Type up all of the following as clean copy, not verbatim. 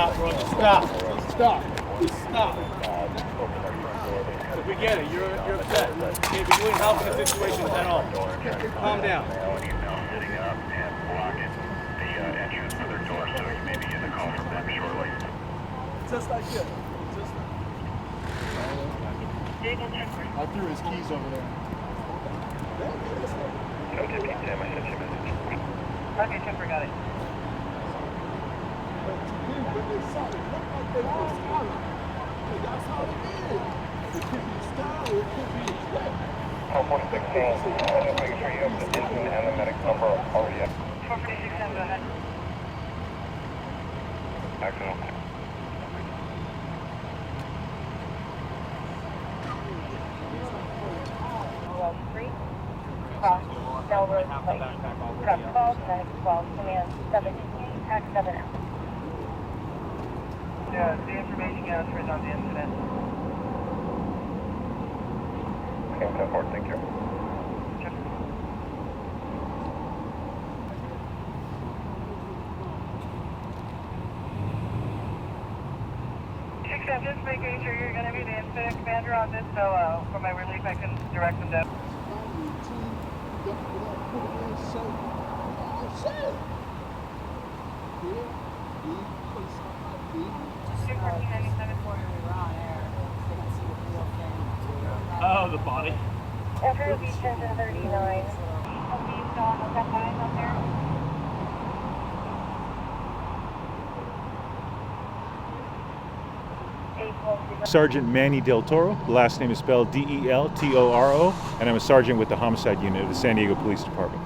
stop, bro. Just stop. Just stop. Just stop. We get it. You're upset. You ain't helping the situation at all. Calm down. Just like this. Just like I threw his keys over there. Okay, Chipper, got it. That's how it is. It could be style, it could be expect. 416, just making sure you have the engine and the medic number already up. 446, go ahead. Accident. 3, cross, Deltoro, plate. Truck 12, medic 12, command 7, tax 7 out. Yeah, the information gathers on the incident. Okay, 10-4, thank you. Check. 6, I'm just making sure you're going to be the incident commander on this, so for my relief I can direct them down. Oh, the body. After beach engine 39. Hope you saw that guy up there. Sergeant Manny Deltoro. The last name is spelled Deltoro, and I'm a sergeant with the homicide unit of the San Diego Police Department.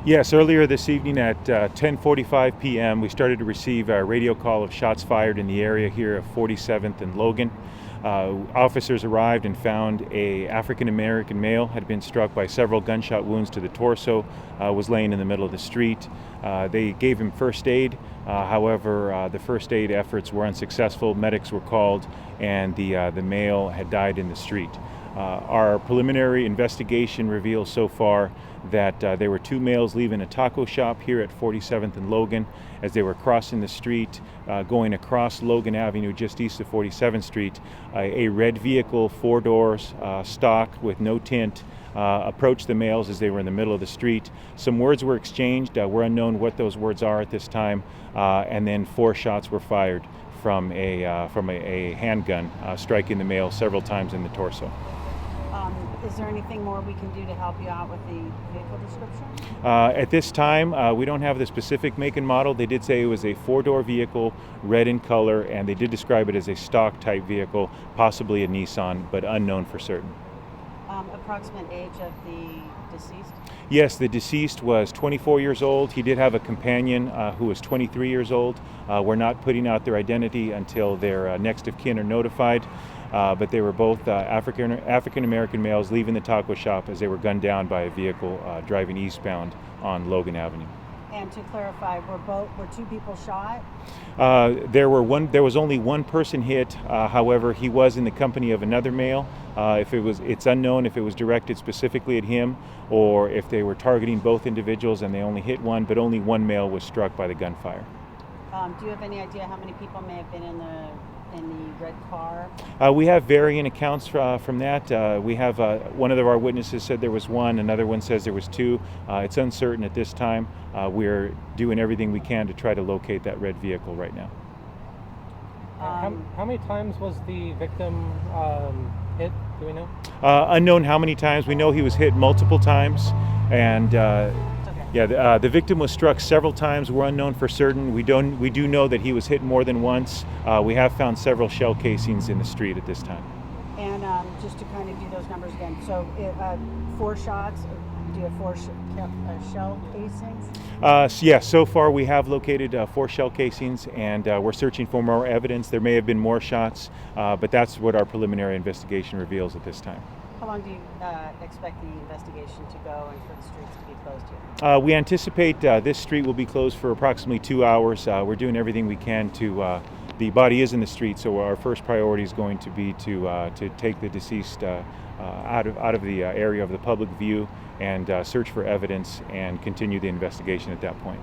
Yes, earlier this evening at 10:45 p.m. we started to receive a radio call of shots fired in the area here at 47th and Logan. Officers arrived and found a African-American male had been struck by several gunshot wounds to the torso, was laying in the middle of the street. They gave him first aid. However, the first aid efforts were unsuccessful. Medics were called, and the male had died in the street. Our preliminary investigation reveals so far that there were two males leaving a taco shop here at 47th and Logan. As they were crossing the street, going across Logan Avenue just east of 47th Street, a red vehicle, 4 doors, stock with no tint, approached the males as they were in the middle of the street. Some words were exchanged. We're unknown what those words are at this time, and then 4 shots were fired from a handgun, striking the male several times in the torso. Is there anything more we can do to help you out with the vehicle description? At this time, we don't have the specific make and model. They did say it was a 4-door vehicle, red in color, and they did describe it as a stock type vehicle, possibly a Nissan, but unknown for certain. Approximate age of the deceased? Yes, the deceased was 24 years old. He did have a companion who was 23 years old. We're not putting out their identity until their next of kin are notified. But they were both African-American males leaving the taco shop as they were gunned down by a vehicle driving eastbound on Logan Avenue. And to clarify, were 2 people shot? There was only one person hit. However, he was in the company of another male. It's unknown if it was directed specifically at him or if they were targeting both individuals and they only hit one. But only one male was struck by the gunfire. Do you have any idea how many people may have been in the red car? We have varying accounts from that. We have one of our witnesses said there was 1, another one says there was 2. It's uncertain at this time. We're doing everything we can to try to locate that red vehicle right now. How many times was the victim hit? Do we know? Unknown how many times. We know he was hit multiple times, and the victim was struck several times. We're unknown for certain. We do know that he was hit more than once. We have found several shell casings in the street at this time. And just to kind of do those numbers again, so 4 shots. Do you have 4 shell casings? Yes, so far we have located 4 shell casings, and we're searching for more evidence. There may have been more shots, but that's what our preliminary investigation reveals at this time. How long do you expect the investigation to go and for the streets to be closed here? We anticipate this street will be closed for approximately 2 hours. We're doing everything we can to, the body is in the street, so our first priority is going to be to take the deceased out of the area of the public view and search for evidence and continue the investigation at that point.